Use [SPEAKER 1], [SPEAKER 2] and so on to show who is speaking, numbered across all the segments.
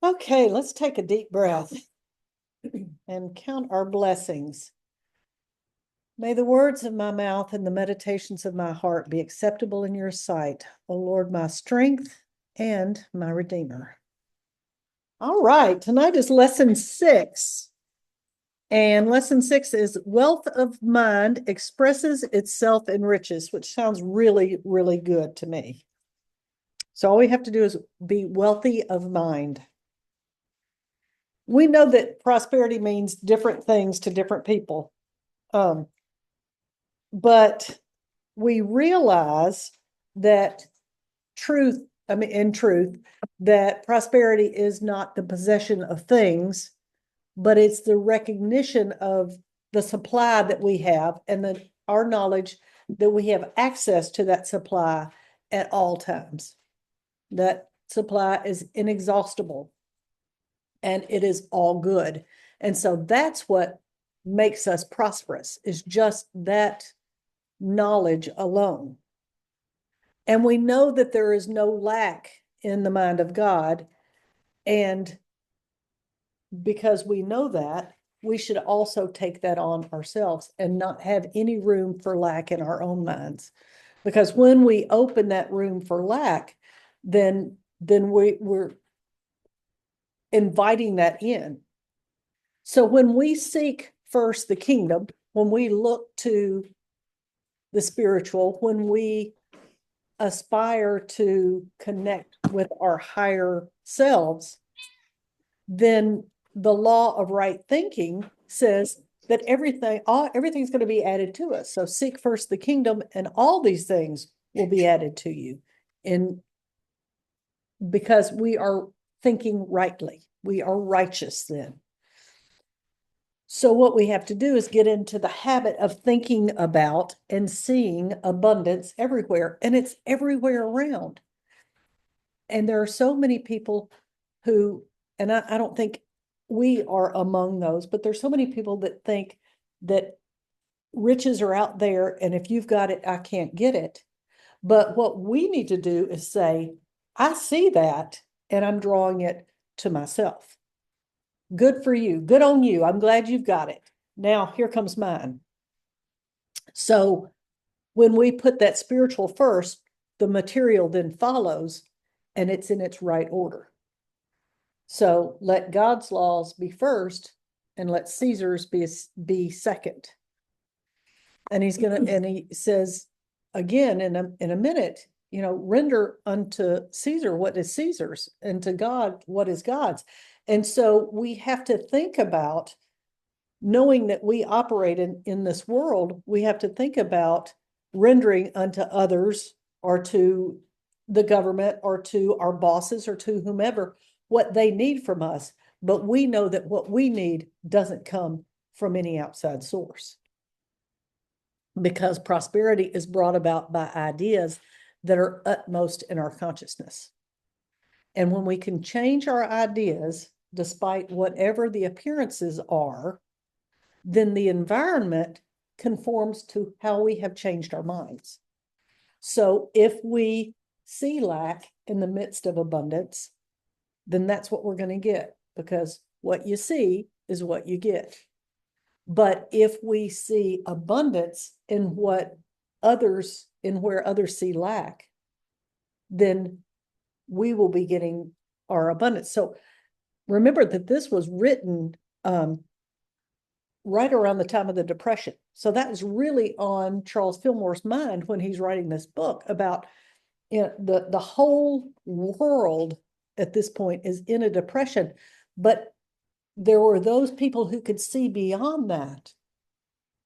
[SPEAKER 1] Okay, let's take a deep breath and count our blessings. May the words of my mouth and the meditations of my heart be acceptable in your sight, O Lord, my strength and my Redeemer. All right, tonight is lesson 6. And lesson 6 is wealth of mind expresses itself in riches, which sounds really, really good to me. So all we have to do is be wealthy of mind. We know that prosperity means different things to different people. But we realize that in truth, that prosperity is not the possession of things, but it's the recognition of the supply that we have and our knowledge that we have access to that supply at all times. That supply is inexhaustible and it is all good. And so that's what makes us prosperous, is just that knowledge alone. And we know that there is no lack in the mind of God. And because we know that, we should also take that on ourselves and not have any room for lack in our own minds. Because when we open that room for lack, then we're inviting that in. So when we seek first the kingdom, when we look to the spiritual, when we aspire to connect with our higher selves, then the law of right thinking says that everything's going to be added to us. So seek first the kingdom, and all these things will be added to you. Because we are thinking rightly, we are righteous then. So what we have to do is get into the habit of thinking about and seeing abundance everywhere, and it's everywhere around. And there are so many people who, and I don't think we are among those, but there's so many people that think that riches are out there, and if you've got it, I can't get it. But what we need to do is say, I see that, and I'm drawing it to myself. Good for you. Good on you. I'm glad you've got it. Now, here comes mine. So when we put that spiritual first, the material then follows, and it's in its right order. So let God's laws be first, and let Caesar's be second. And he says again in a minute, render unto Caesar what is Caesar's, and to God what is God's. And so we have to think about, knowing that we operate in this world, we have to think about rendering unto others, or to the government, or to our bosses, or to whomever, what they need from us. But we know that what we need doesn't come from any outside source, because prosperity is brought about by ideas that are utmost in our consciousness. And when we can change our ideas, despite whatever the appearances are, then the environment conforms to how we have changed our minds. So if we see lack in the midst of abundance, then that's what we're going to get, because what you see is what you get. But if we see abundance in where others see lack, then we will be getting our abundance. So remember that this was written right around the time of the Depression. So that was really on Charles Fillmore's mind when he's writing this book about, the whole world at this point is in a depression. But there were those people who could see beyond that,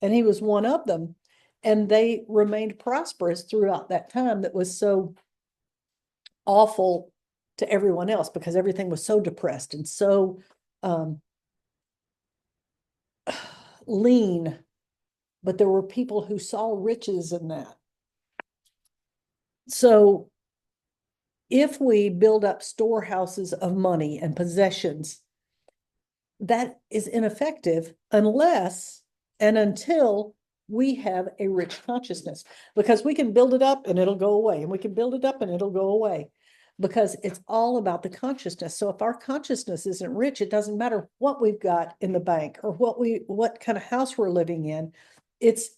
[SPEAKER 1] and he was one of them, and they remained prosperous throughout that time that was so awful to everyone else, because everything was so depressed and so lean. But there were people who saw riches in that. So if we build up storehouses of money and possessions, that is ineffective unless and until we have a rich consciousness, because we can build it up and it'll go away, and we can build it up and it'll go away. because it's all about the consciousness. So if our consciousness isn't rich, it doesn't matter what we've got in the bank or what kind of house we're living in. It's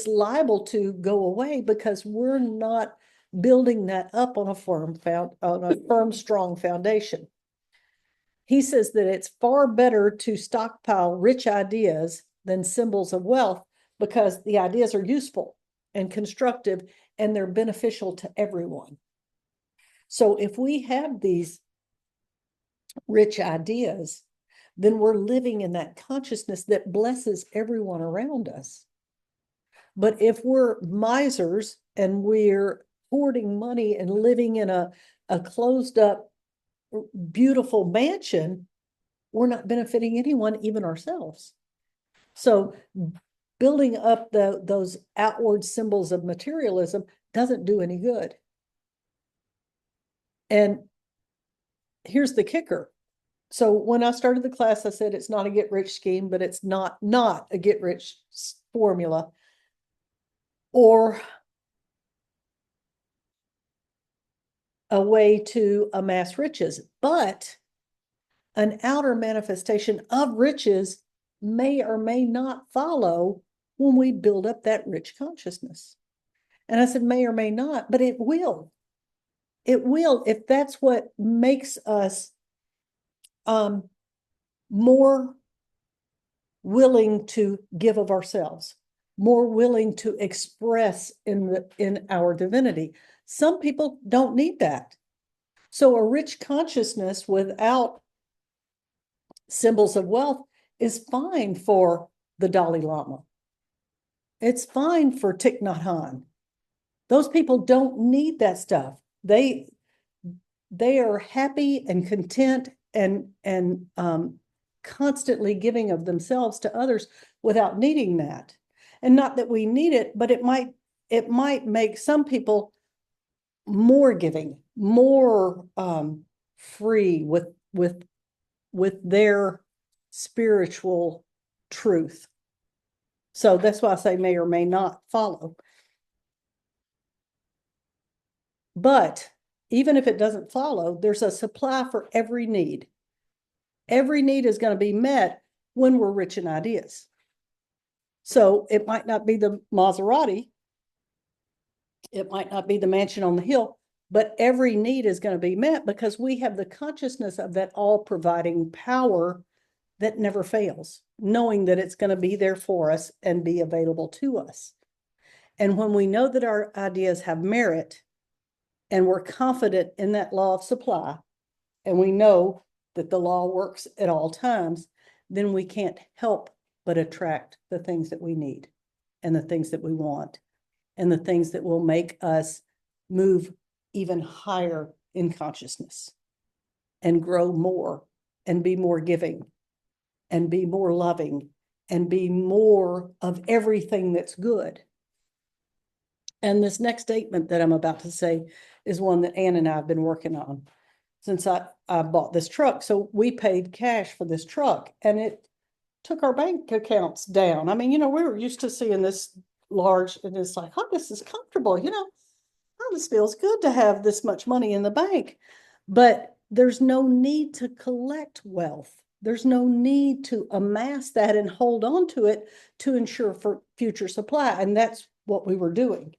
[SPEAKER 1] liable to go away because we're not building that up on a firm, strong foundation. He says that it's far better to stockpile rich ideas than symbols of wealth because the ideas are useful and constructive and they're beneficial to everyone. So if we have these rich ideas, then we're living in that consciousness that blesses everyone around us. But if we're misers and we're hoarding money and living in a closed up, beautiful mansion, we're not benefiting anyone, even ourselves. So building up those outward symbols of materialism doesn't do any good. And here's the kicker. So when I started the class, I said it's not a get-rich scheme, but it's not a get-rich formula or a way to amass riches, but an outer manifestation of riches may or may not follow when we build up that rich consciousness. And I said may or may not, but it will. It will, if that's what makes us more willing to give of ourselves, more willing to express in our divinity. Some people don't need that. So a rich consciousness without symbols of wealth is fine for the Dalai Lama. It's fine for Thich Nhat Hanh. Those people don't need that stuff. They are happy and content and constantly giving of themselves to others without needing that. And not that we need it, but it might make some people more giving, more free with their spiritual truth. So that's why I say may or may not follow. But even if it doesn't follow, there's a supply for every need. Every need is going to be met when we're rich in ideas. So it might not be the Maserati, it might not be the mansion on the hill, but every need is going to be met because we have the consciousness of that all-providing power that never fails, knowing that it's going to be there for us and be available to us. And when we know that our ideas have merit and we're confident in that law of supply, and we know that the law works at all times, then we can't help but attract the things that we need and the things that we want and the things that will make us move even higher in consciousness and grow more and be more giving and be more loving and be more of everything that's good. And this next statement that I'm about to say is one that Ann and I have been working on since I bought this truck. So we paid cash for this truck and it took our bank accounts down. I mean, we were used to seeing this large and it's like, oh, this is comfortable, oh, this feels good to have this much money in the bank. But there's no need to collect wealth. There's no need to amass that and hold on to it to ensure for future supply. And that's what we were doing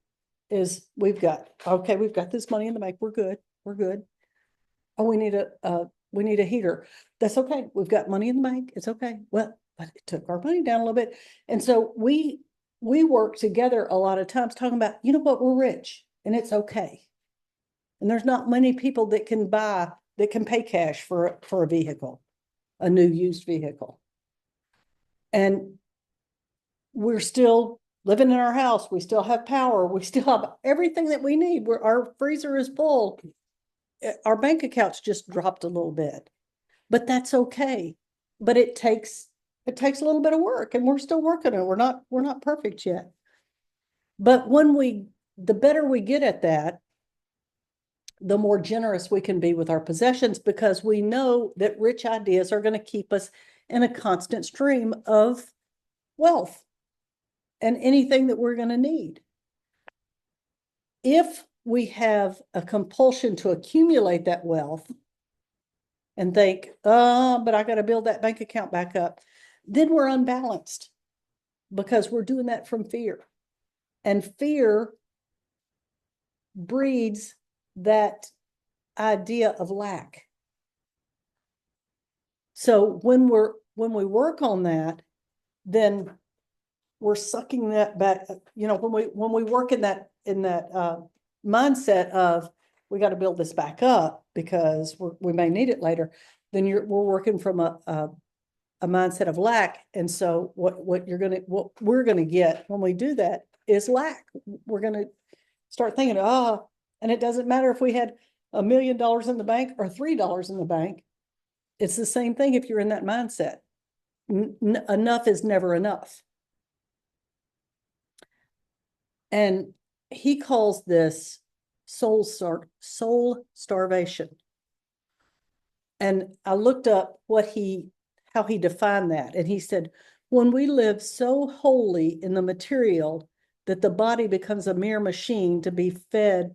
[SPEAKER 1] is we've got this money in the bank. We're good. Oh, we need a heater. That's okay. We've got money in the bank. It's okay. Well, but it took our money down a little bit. And so we work together a lot of times talking about, what, we're rich and it's okay. And there's not many people that can pay cash for a vehicle, a new used vehicle. And we're still living in our house. We still have power. We still have everything that we need. Our freezer is full. Our bank accounts just dropped a little bit, but that's okay. But it takes a little bit of work and we're still working on it. We're not perfect yet. But the better we get at that, the more generous we can be with our possessions because we know that rich ideas are going to keep us in a constant stream of wealth and anything that we're going to need. If we have a compulsion to accumulate that wealth and think, but I got to build that bank account back up, then we're unbalanced because we're doing that from fear. And fear breeds that idea of lack. So when we work on that, then we're sucking that back. You know, when we work in that mindset of we got to build this back up because we may need it later, then we're working from a mindset of lack. And so what we're gonna get when we do that is lack. We're gonna start thinking, and it doesn't matter if we had $1 million in the bank or $3 in the bank. It's the same thing if you're in that mindset. Enough is never enough. And he calls this soul starvation. And I looked up how he defined that. And he said, when we live so wholly in the material that the body becomes a mere machine to be fed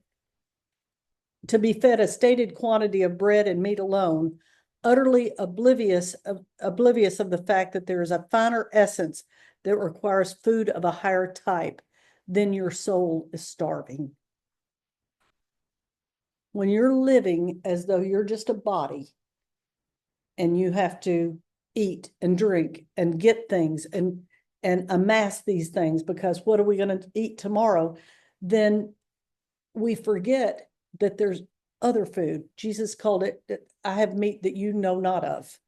[SPEAKER 1] a stated quantity of bread and meat alone, utterly oblivious of the fact that there is a finer essence that requires food of a higher type, then your soul is starving. When you're living as though you're just a body and you have to eat and drink and get things and amass these things because what are we going to eat tomorrow? Then we forget that there's other food. Jesus called it, I have meat that you know not of.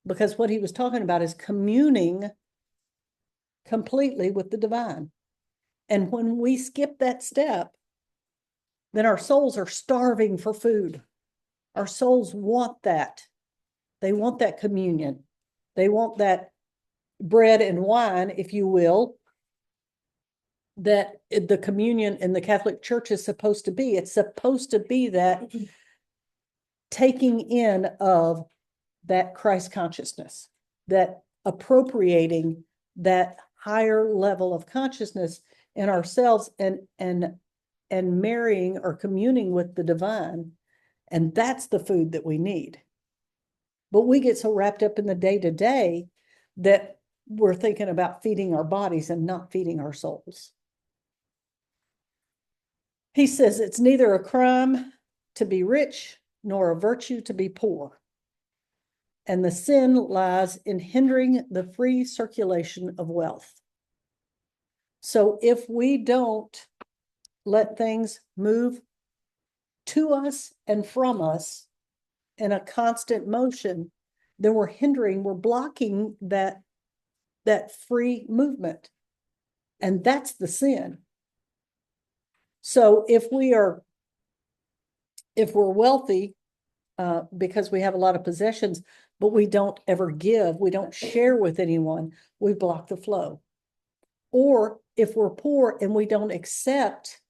[SPEAKER 1] Because what he was talking about is communing completely with the divine. And when we skip that step, then our souls are starving for food. Our souls want that. They want that communion. They want that bread and wine, if you will, that the communion in the Catholic Church is supposed to be. It's supposed to be that taking in of that Christ consciousness, that appropriating that higher level of consciousness in ourselves and marrying or communing with the divine. And that's the food that we need. But we get so wrapped up in the day-to-day that we're thinking about feeding our bodies and not feeding our souls. He says it's neither a crime to be rich nor a virtue to be poor. And the sin lies in hindering the free circulation of wealth. So if we don't let things move to us and from us in a constant motion, then we're blocking that free movement. And that's the sin. So if we're wealthy, because we have a lot of possessions, but we don't ever give, we don't share with anyone, we block the flow. Or if we're poor and we don't accept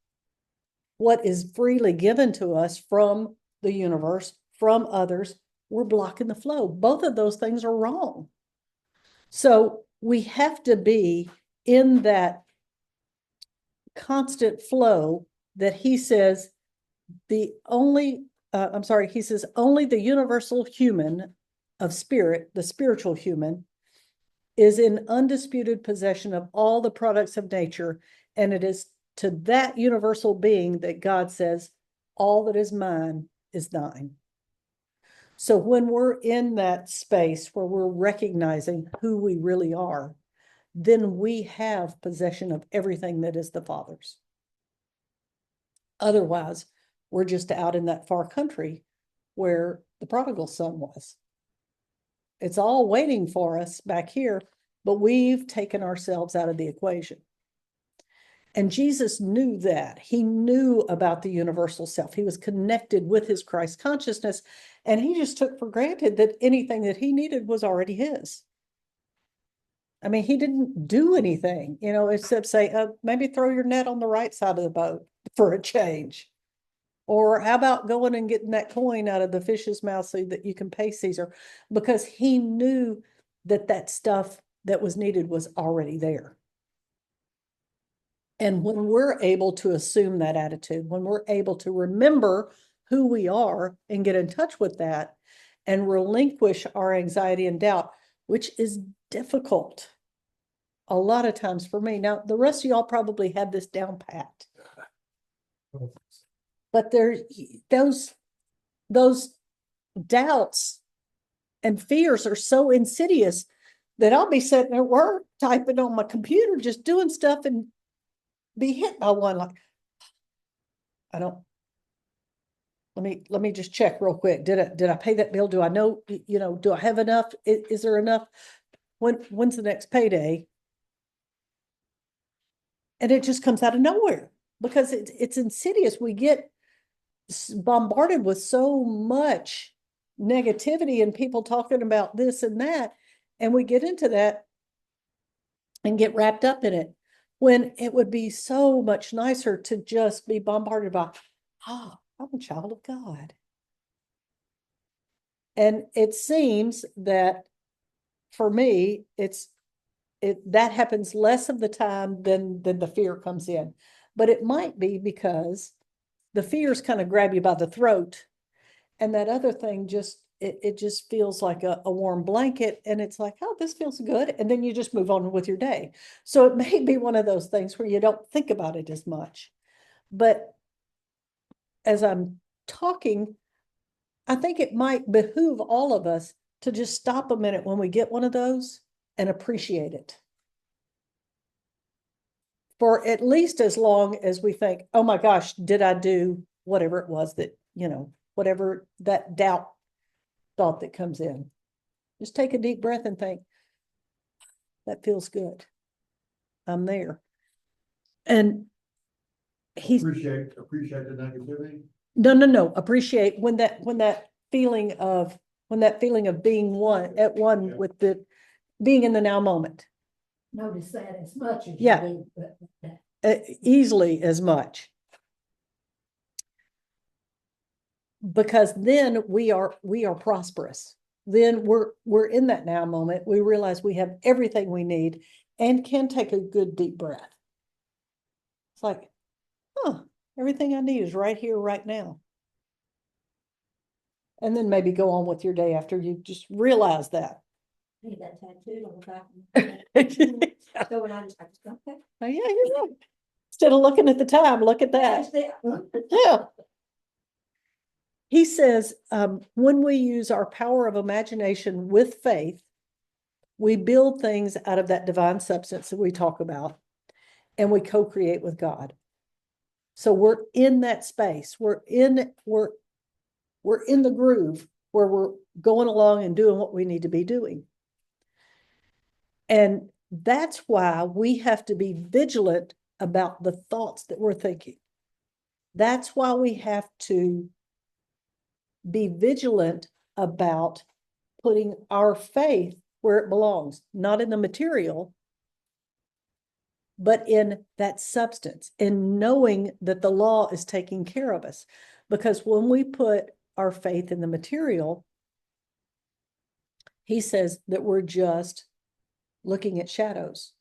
[SPEAKER 1] what is freely given to us from the universe, from others, we're blocking the flow. Both of those things are wrong. So we have to be in that constant flow that he says only the universal human of spirit, the spiritual human, is in undisputed possession of all the products of nature. And it is to that universal being that God says, all that is mine is thine. So when we're in that space where we're recognizing who we really are, then we have possession of everything that is the Father's. Otherwise, we're just out in that far country where the prodigal son was. It's all waiting for us back here, but we've taken ourselves out of the equation. And Jesus knew that. He knew about the universal self. He was connected with his Christ consciousness, and he just took for granted that anything that he needed was already his. I mean, he didn't do anything, except say, maybe throw your net on the right side of the boat for a change. Or how about going and getting that coin out of the fish's mouth so that you can pay Caesar? Because he knew that stuff that was needed was already there. And when we're able to assume that attitude, when we're able to remember who we are and get in touch with that and relinquish our anxiety and doubt, which is difficult a lot of times for me. Now, the rest of y'all probably have this down pat. But there's those doubts and fears are so insidious that I'll be sitting at work typing on my computer, just doing stuff and be hit by one like, I don't, let me just check real quick. Did I pay that bill? Do I know, do I have enough? Is there enough? When's the next payday? And it just comes out of nowhere because it's insidious. We get bombarded with so much negativity and people talking about this and that, and we get into that and get wrapped up in it, when it would be so much nicer to just be bombarded by, I'm a child of God. And it seems that for me, that happens less of the time than the fear comes in. But it might be because the fears kind of grab you by the throat, and that other thing just it just feels like a warm blanket, and it's like, oh, this feels good, and then you just move on with your day. So it may be one of those things where you don't think about it as much. But as I'm talking, I think it might behoove all of us to just stop a minute when we get one of those and appreciate it for at least as long as we think, oh my gosh, did I do whatever it was that, whatever that doubt thought that comes in. Just take a deep breath and think, that feels good. I'm there. And he's
[SPEAKER 2] appreciate the negativity.
[SPEAKER 1] No. Appreciate when that feeling of being at one with the being in the now moment.
[SPEAKER 3] Notice that as much as
[SPEAKER 1] Yeah.
[SPEAKER 3] you do, but
[SPEAKER 1] Easily as much. Because then we are prosperous. Then we're in that now moment. We realize we have everything we need and can take a good deep breath. It's like, everything I need is right here, right now. And then maybe go on with your day after you just realize that.
[SPEAKER 3] I need that tattooed on the back. So when I just okay.
[SPEAKER 1] Oh, yeah, you're right. Instead of looking at the time, look at that. Yeah. He says, when we use our power of imagination with faith, we build things out of that divine substance that we talk about, and we co-create with God. So we're in that space. We're in the groove where we're going along and doing what we need to be doing. And that's why we have to be vigilant about the thoughts that we're thinking. That's why we have to be vigilant about putting our faith where it belongs, not in the material, but in that substance, in knowing that the law is taking care of us. Because when we put our faith in the material, he says that we're just looking at shadows.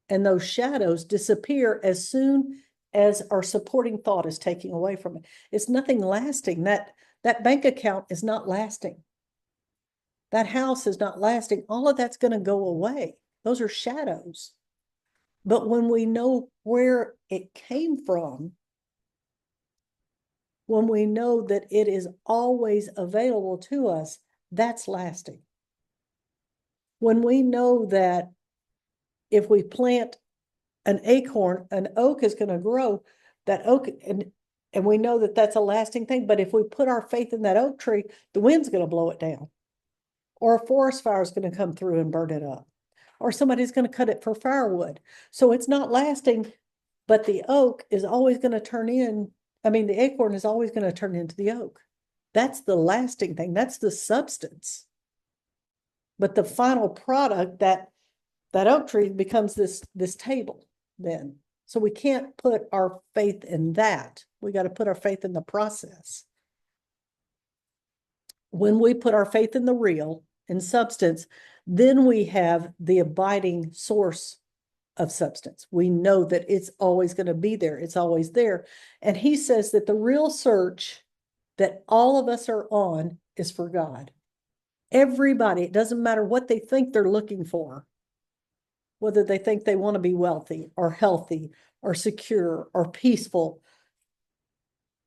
[SPEAKER 1] And those shadows disappear as soon as our supporting thought is taking away from it. It's nothing lasting. That bank account is not lasting. That house is not lasting. All of that's going to go away. Those are shadows. But when we know where it came from, when we know that it is always available to us, that's lasting. When we know that if we plant an acorn, an oak is going to grow, that oak, and we know that that's a lasting thing. But if we put our faith in that oak tree, the wind's going to blow it down, or a forest fire is going to come through and burn it up, or somebody's going to cut it for firewood. So it's not lasting, but the oak is always going to the acorn is always going to turn into the oak. That's the lasting thing. That's the substance. But the final product, that oak tree, becomes this table then. So we can't put our faith in that. We got to put our faith in the process. When we put our faith in the real, in substance, then we have the abiding source of substance. We know that it's always going to be there. It's always there. And he says that the real search that all of us are on is for God. Everybody, it doesn't matter what they think they're looking for, whether they think they want to be wealthy or healthy or secure or peaceful.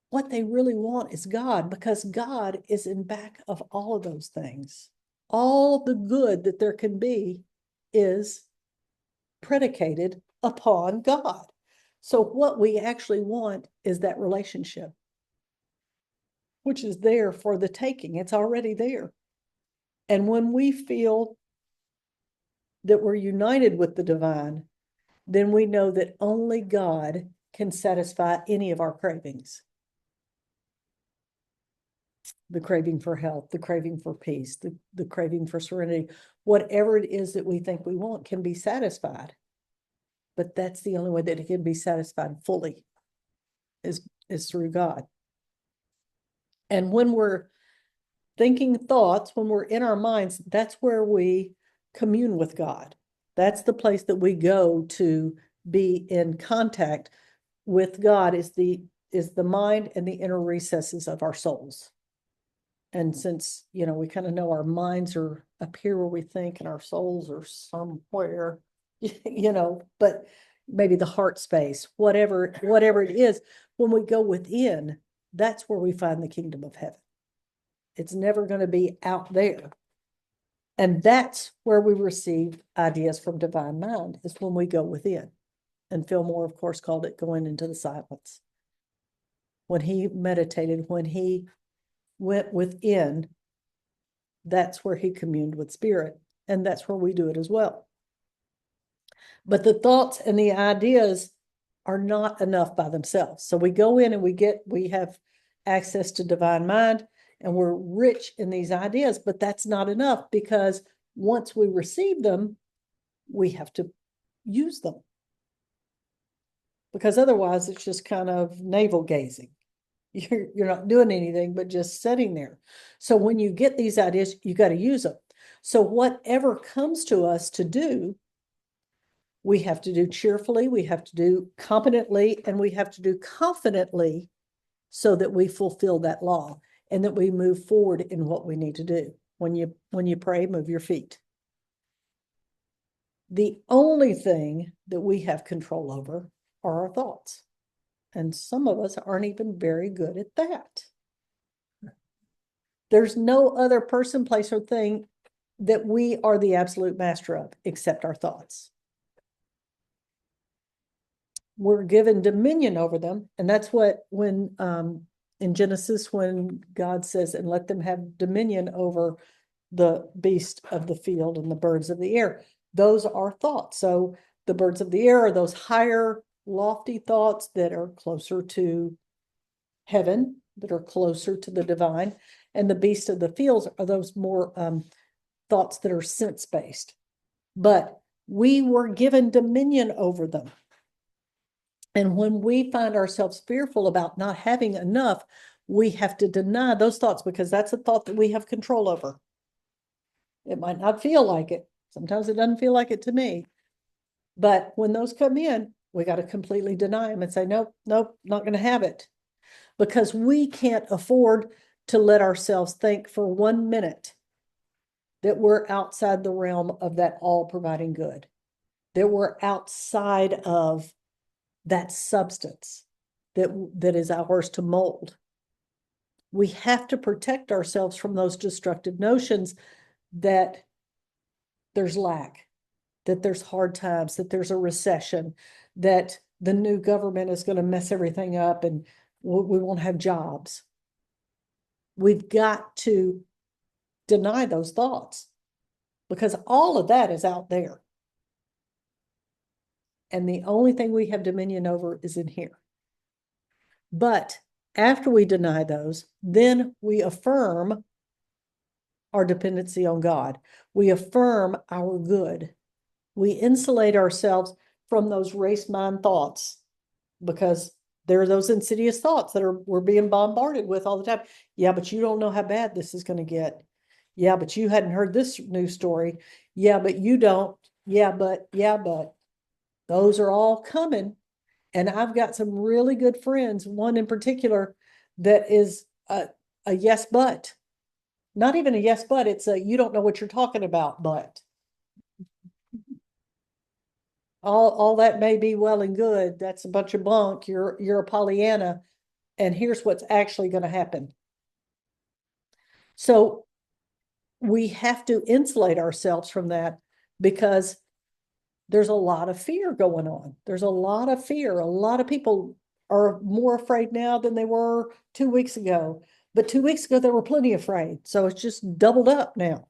[SPEAKER 1] What they really want is God, because God is in back of all of those things. All the good that there can be is predicated upon God. So what we actually want is that relationship, which is there for the taking. It's already there. And when we feel that we're united with the divine, then we know that only God can satisfy any of our cravings. The craving for health, the craving for peace, the craving for serenity, whatever it is that we think we want can be satisfied. But that's the only way that it can be satisfied fully is through God. And when we're thinking thoughts, when we're in our minds, that's where we commune with God. That's the place that we go to be in contact with God, is the mind and the inner recesses of our souls. And since, we kind of know our minds are up here where we think, and our souls are somewhere, but maybe the heart space, whatever it is, when we go within, that's where we find the kingdom of heaven. It's never going to be out there. And that's where we receive ideas from divine mind, is when we go within. And Fillmore, of course, called it going into the silence. When he meditated, when he went within, that's where he communed with spirit. And that's where we do it as well. But the thoughts and the ideas are not enough by themselves. So we go in and we have access to divine mind, and we're rich in these ideas, but that's not enough, because once we receive them, we have to use them. Because otherwise it's just kind of navel gazing. You're not doing anything but just sitting there. So when you get these ideas, you got to use them. So whatever comes to us to do, we have to do cheerfully, we have to do competently, and we have to do confidently, so that we fulfill that law and that we move forward in what we need to do. When you pray, move your feet. The only thing that we have control over are our thoughts. And some of us aren't even very good at that. There's no other person, place, or thing that we are the absolute master of except our thoughts. We're given dominion over them. And that's what, when in Genesis, when God says, and let them have dominion over the beast of the field and the birds of the air, those are thoughts. So the birds of the air are those higher, lofty thoughts that are closer to heaven, that are closer to the divine. And the beast of the fields are those more thoughts that are sense-based. But we were given dominion over them. And when we find ourselves fearful about not having enough, we have to deny those thoughts, because that's a thought that we have control over. It might not feel like it. Sometimes it doesn't feel like it to me. But when those come in, we got to completely deny them and say, nope, not going to have it. Because we can't afford to let ourselves think for 1 minute that we're outside the realm of that all-providing good, that we're outside of that substance that is ours to mold. We have to protect ourselves from those destructive notions that there's lack, that there's hard times, that there's a recession, that the new government is going to mess everything up and we won't have jobs. We've got to deny those thoughts, because all of that is out there. And the only thing we have dominion over is in here. But after we deny those, then we affirm our dependency on God. We affirm our good. We insulate ourselves from those race mind thoughts, because there are those insidious thoughts that we're being bombarded with all the time. Yeah, but you don't know how bad this is going to get. Yeah, but you hadn't heard this news story. Yeah, but you don't. Yeah, but. Those are all coming. And I've got some really good friends, one in particular that is a yes, but. Not even a yes, but it's a you don't know what you're talking about, but. All that may be well and good. That's a bunch of bunk. You're a Pollyanna, and here's what's actually going to happen. So we have to insulate ourselves from that because there's a lot of fear going on. There's a lot of fear. A lot of people are more afraid now than they were 2 weeks ago. But 2 weeks ago, they were plenty afraid. So it's just doubled up now.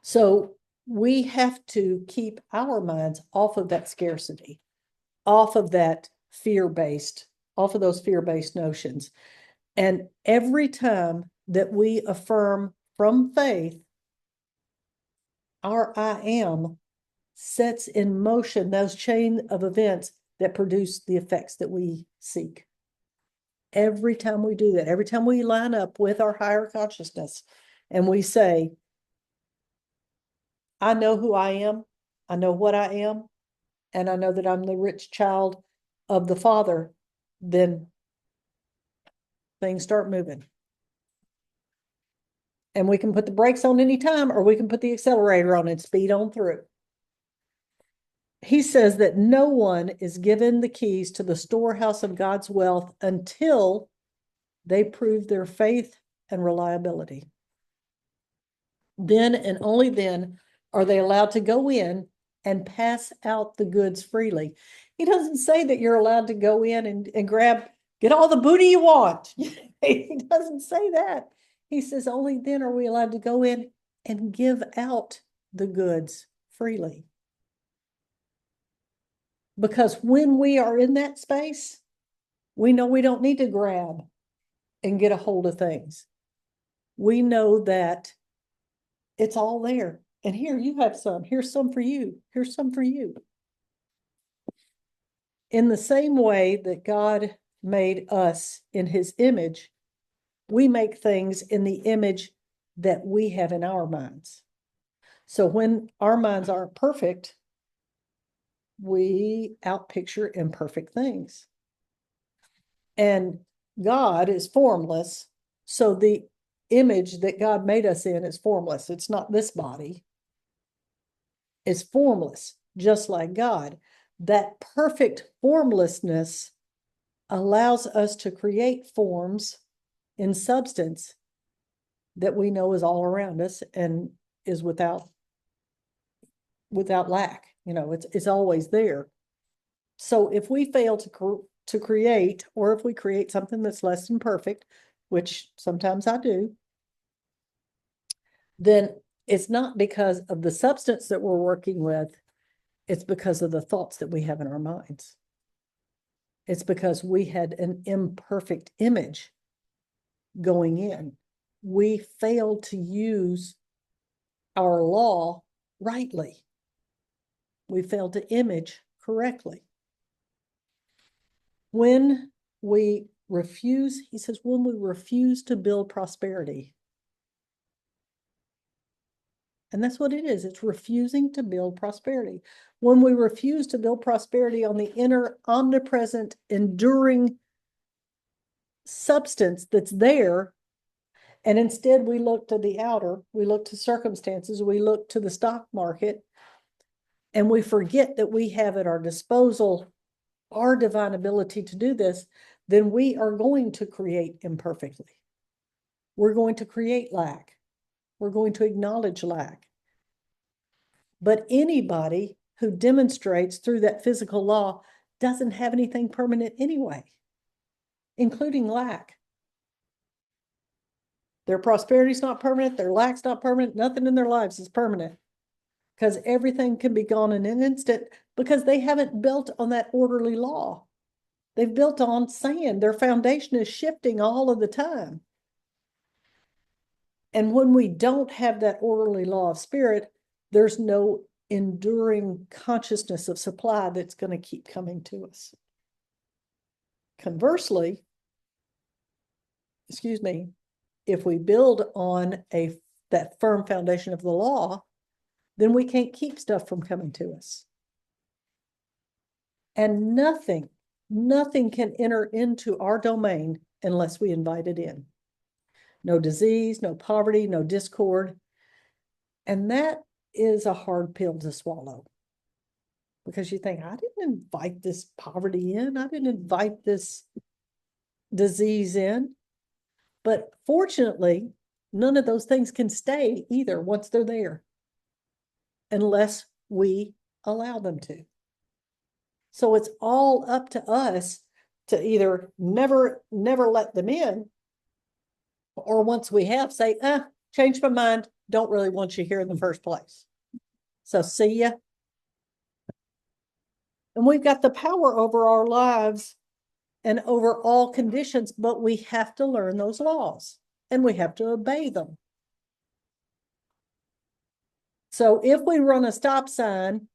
[SPEAKER 1] So we have to keep our minds off of that scarcity, off of that fear-based, off of those fear-based notions. And every time that we affirm from faith, our I am sets in motion those chain of events that produce the effects that we seek. Every time we do that, every time we line up with our higher consciousness and we say, I know who I am, I know what I am, and I know that I'm the rich child of the Father, then things start moving. And we can put the brakes on anytime, or we can put the accelerator on and speed on through. He says that no one is given the keys to the storehouse of God's wealth until they prove their faith and reliability. Then and only then are they allowed to go in and pass out the goods freely. He doesn't say that you're allowed to go in and get all the booty you want. He doesn't say that. He says only then are we allowed to go in and give out the goods freely. Because when we are in that space, we know we don't need to grab and get a hold of things. We know that it's all there. And here you have some. Here's some for you. Here's some for you. In the same way that God made us in his image, we make things in the image that we have in our minds. So when our minds aren't perfect, we outpicture imperfect things. And God is formless. So the image that God made us in is formless. It's not this body. It's formless, just like God. That perfect formlessness allows us to create forms in substance that we know is all around us and is without lack. It's always there. So if we fail to create, or if we create something that's less than perfect, which sometimes I do, then it's not because of the substance that we're working with, it's because of the thoughts that we have in our minds. It's because we had an imperfect image going in. We failed to use our law rightly. We failed to image correctly. When we refuse, he says, when we refuse to build prosperity. And that's what it is. It's refusing to build prosperity. When we refuse to build prosperity on the inner, omnipresent, enduring substance that's there, and instead we look to the outer, we look to circumstances, we look to the stock market, and we forget that we have at our disposal our divine ability to do this, then we are going to create imperfectly. We're going to create lack. We're going to acknowledge lack. But anybody who demonstrates through that physical law doesn't have anything permanent anyway, including lack. Their prosperity is not permanent. Their lack's not permanent. Nothing in their lives is permanent, because everything can be gone in an instant because they haven't built on that orderly law. They've built on sand. Their foundation is shifting all of the time. And when we don't have that orderly law of spirit, there's no enduring consciousness of supply that's going to keep coming to us. Conversely, if we build on that firm foundation of the law, then we can't keep stuff from coming to us. And nothing can enter into our domain unless we invite it in. No disease, no poverty, no discord. And that is a hard pill to swallow. Because you think, I didn't invite this poverty in. I didn't invite this disease in. But fortunately, none of those things can stay either once they're there, unless we allow them to. So it's all up to us to either never let them in, or once we have, say, change my mind, don't really want you here in the first place. So see ya. And we've got the power over our lives and over all conditions, but we have to learn those laws and we have to obey them. So if we run a stop sign,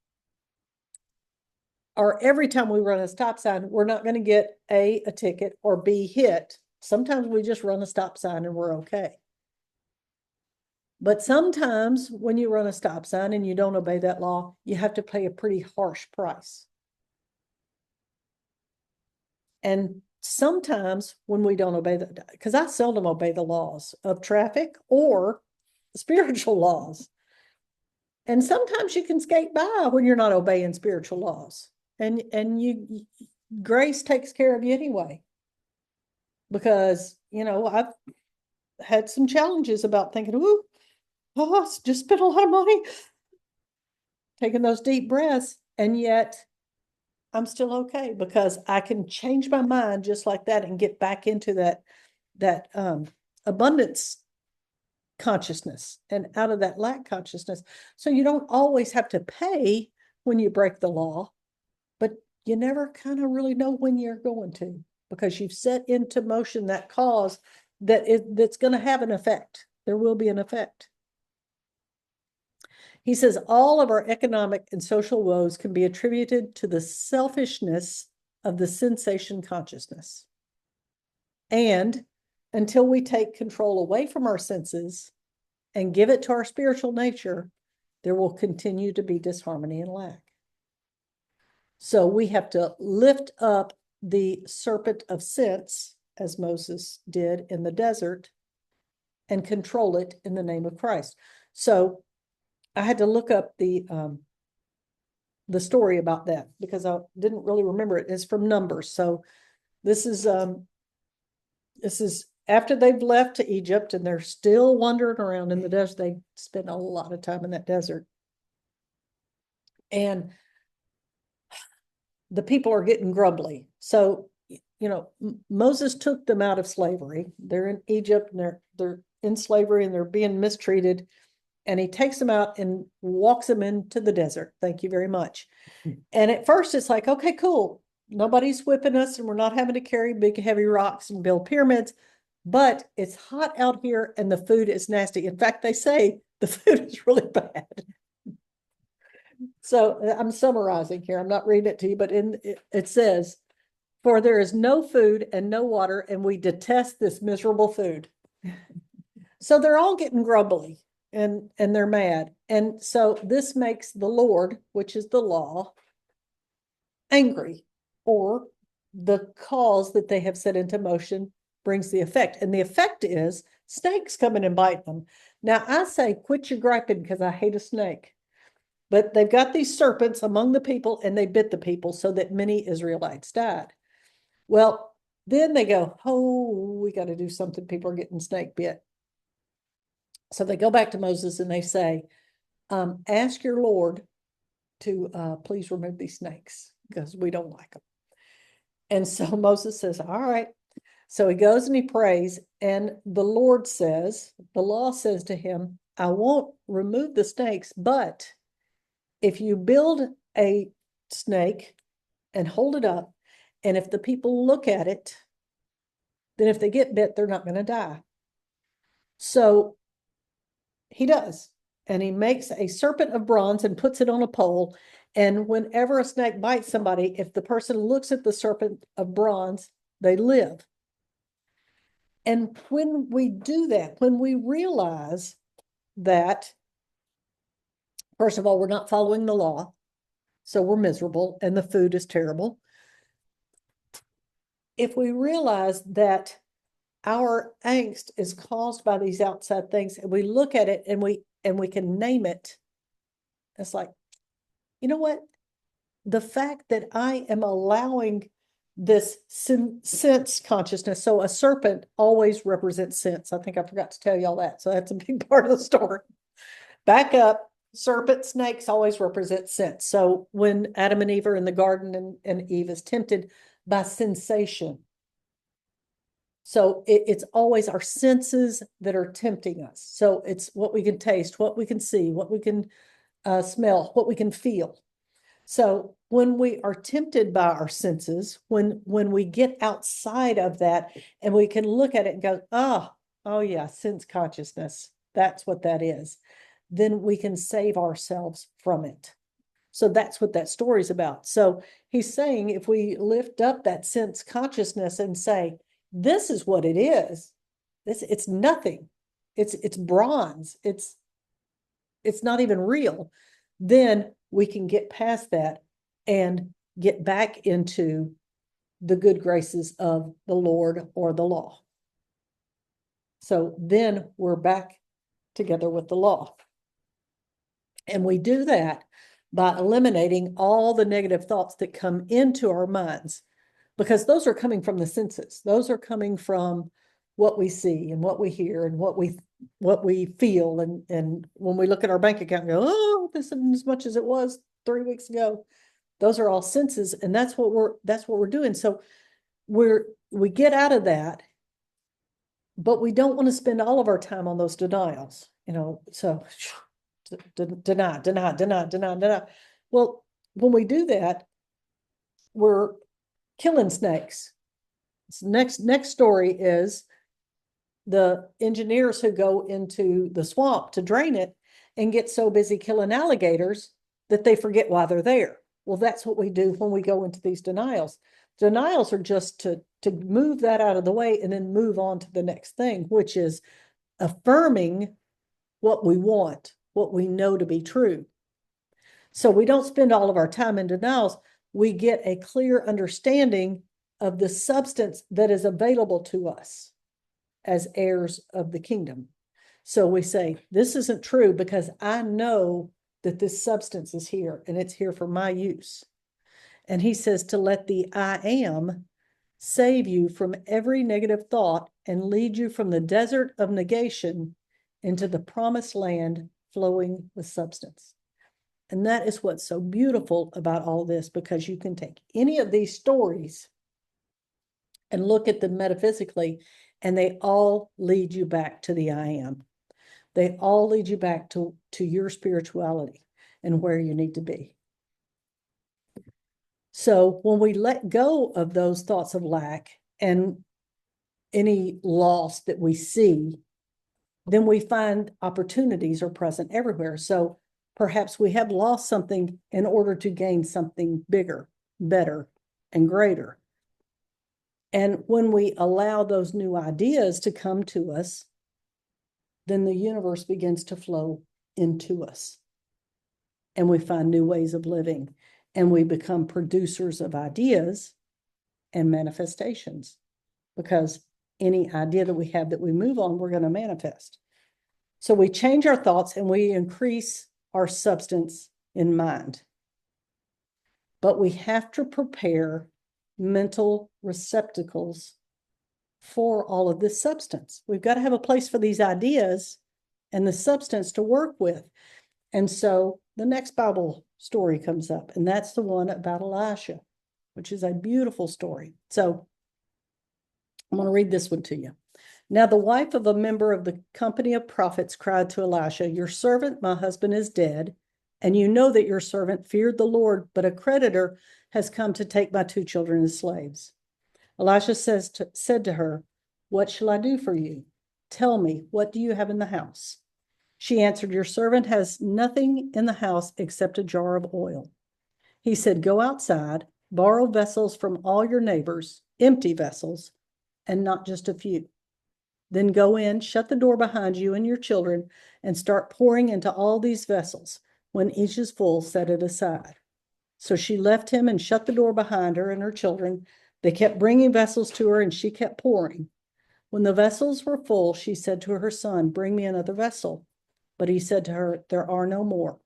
[SPEAKER 1] or every time we run a stop sign, we're not going to get a ticket or B, hit. Sometimes we just run a stop sign and we're okay. But sometimes when you run a stop sign and you don't obey that law, you have to pay a pretty harsh price. And sometimes when we don't obey because I seldom obey the laws of traffic or spiritual laws. And sometimes you can skate by when you're not obeying spiritual laws. And grace takes care of you anyway. Because, I've had some challenges about thinking, I just spent a lot of money taking those deep breaths. And yet I'm still okay because I can change my mind just like that and get back into that abundance consciousness and out of that lack consciousness. So you don't always have to pay when you break the law, but you never kind of really know when you're going to, because you've set into motion that cause that's going to have an effect. There will be an effect. He says all of our economic and social woes can be attributed to the selfishness of the sensation consciousness. And until we take control away from our senses and give it to our spiritual nature, there will continue to be disharmony and lack. So we have to lift up the serpent of sense, as Moses did in the desert, and control it in the name of Christ. So I had to look up the story about that because I didn't really remember it. It's from Numbers. So this is after they've left to Egypt and they're still wandering around in the desert. They spent a lot of time in that desert. And the people are getting grumbly. So, Moses took them out of slavery. They're in Egypt and they're in slavery and they're being mistreated. And he takes them out and walks them into the desert. Thank you very much. And at first it's like, okay, cool. Nobody's whipping us and we're not having to carry big, heavy rocks and build pyramids, but it's hot out here and the food is nasty. In fact, they say the food is really bad. So I'm summarizing here. I'm not reading it to you, but it says, for there is no food and no water, and we detest this miserable food. So they're all getting grumbly and they're mad. And so this makes the Lord, which is the law, angry, or the cause that they have set into motion brings the effect. And the effect is snakes come in and bite them. Now I say, quit your griping because I hate a snake. But they've got these serpents among the people and they bit the people so that many Israelites died. Well, then they go, we got to do something. People are getting snake bit. So they go back to Moses and they say, ask your Lord to please remove these snakes because we don't like them. And so Moses says, all right. So he goes and he prays, and the Lord says, the law says to him, I won't remove the snakes, but if you build a snake and hold it up, and if the people look at it, then if they get bit, they're not going to die. So he does. And he makes a serpent of bronze and puts it on a pole. And whenever a snake bites somebody, if the person looks at the serpent of bronze, they live. And when we do that, when we realize that, first of all, we're not following the law, So we're miserable and the food is terrible. If we realize that our angst is caused by these outside things and we look at it and we can name it, it's like, you know what? The fact that I am allowing this sense consciousness. So a serpent always represents sense. I think I forgot to tell y'all that. So that's a big part of the story. Back up. Serpent, snakes always represent sense. So when Adam and Eve are in the garden and Eve is tempted by sensation. So it's always our senses that are tempting us. So it's what we can taste, what we can see, what we can smell, what we can feel. So when we are tempted by our senses, when we get outside of that and we can look at it and go, oh yeah, sense consciousness, that's what that is, then we can save ourselves from it. So that's what that story is about. So he's saying if we lift up that sense consciousness and say, this is what it is, it's nothing. It's bronze. It's not even real. Then we can get past that and get back into the good graces of the Lord or the law. So then we're back together with the law. And we do that by eliminating all the negative thoughts that come into our minds, because those are coming from the senses. Those are coming from what we see and what we hear and what we feel. And when we look at our bank account and go, oh, this isn't as much as it was 3 weeks ago. Those are all senses. And that's what we're doing. So we get out of that, but we don't want to spend all of our time on those denials, so deny. Well, when we do that, we're killing snakes. Next story is the engineers who go into the swamp to drain it and get so busy killing alligators that they forget why they're there. Well, that's what we do when we go into these denials. Denials are just to move that out of the way and then move on to the next thing, which is affirming what we want, what we know to be true. So we don't spend all of our time in denials. We get a clear understanding of the substance that is available to us as heirs of the kingdom. So we say, this isn't true because I know that this substance is here and it's here for my use. And he says to let the I am save you from every negative thought and lead you from the desert of negation into the promised land flowing with substance. And that is what's so beautiful about all this, because you can take any of these stories and look at them metaphysically, and they all lead you back to the I am. They all lead you back to your spirituality and where you need to be. So when we let go of those thoughts of lack and any loss that we see, then we find opportunities are present everywhere. So perhaps we have lost something in order to gain something bigger, better, and greater. And when we allow those new ideas to come to us, then the universe begins to flow into us. And we find new ways of living. And we become producers of ideas and manifestations. Because any idea that we have that we move on, we're going to manifest. So we change our thoughts and we increase our substance in mind. But we have to prepare mental receptacles for all of this substance. We've got to have a place for these ideas and the substance to work with. And so the next Bible story comes up, and that's the one about Elisha, which is a beautiful story. So I'm going to read this one to you. Now, the wife of a member of the company of prophets cried to Elisha, your servant, my husband, is dead, and you know that your servant feared the Lord, but a creditor has come to take my 2 children as slaves. Elisha said to her, what shall I do for you? Tell me, what do you have in the house? She answered, your servant has nothing in the house except a jar of oil. He said, go outside, borrow vessels from all your neighbors, empty vessels, and not just a few. Then go in, shut the door behind you and your children, and start pouring into all these vessels. When each is full, set it aside. So she left him and shut the door behind her and her children. They kept bringing vessels to her and she kept pouring. When the vessels were full, she said to her son, "Bring me another vessel." But he said to her, "There are no more."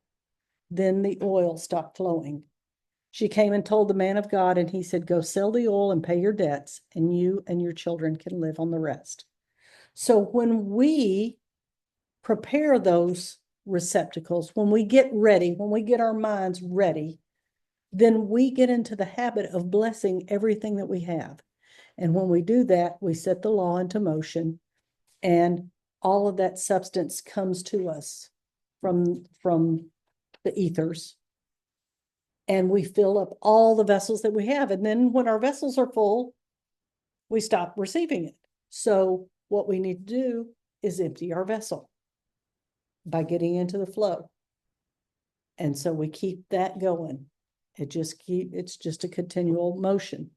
[SPEAKER 1] Then the oil stopped flowing. She came and told the man of God, and he said, "Go sell the oil and pay your debts, and you and your children can live on the rest." So when we prepare those receptacles, when we get ready, when we get our minds ready, then we get into the habit of blessing everything that we have. And when we do that, we set the law into motion, and all of that substance comes to us from the ethers. And we fill up all the vessels that we have. And then when our vessels are full, we stop receiving it. So what we need to do is empty our vessel by getting into the flow. And so we keep that going. It's just a continual motion.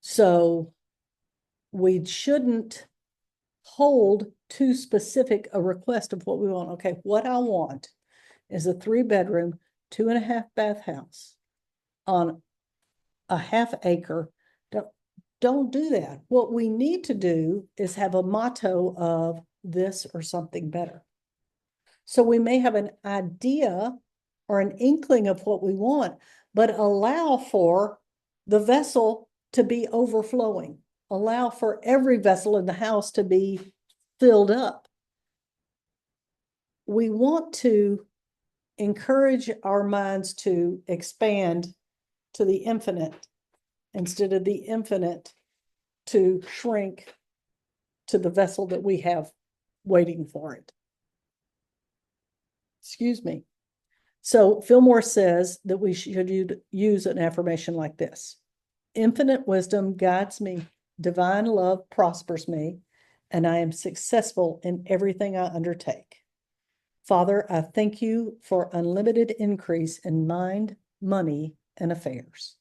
[SPEAKER 1] So we shouldn't hold too specific a request of what we want. Okay, what I want is a 3-bedroom, 2.5 bath house on a ½ acre. Don't do that. What we need to do is have a motto of this or something better. So we may have an idea or an inkling of what we want, but allow for the vessel to be overflowing. Allow for every vessel in the house to be filled up. We want to encourage our minds to expand to the infinite instead of the infinite to shrink to the vessel that we have waiting for it. Excuse me. So Fillmore says that we should use an affirmation like this: infinite wisdom guides me, divine love prospers me, and I am successful in everything I undertake. Father, I thank you for unlimited increase in mind, money, and affairs.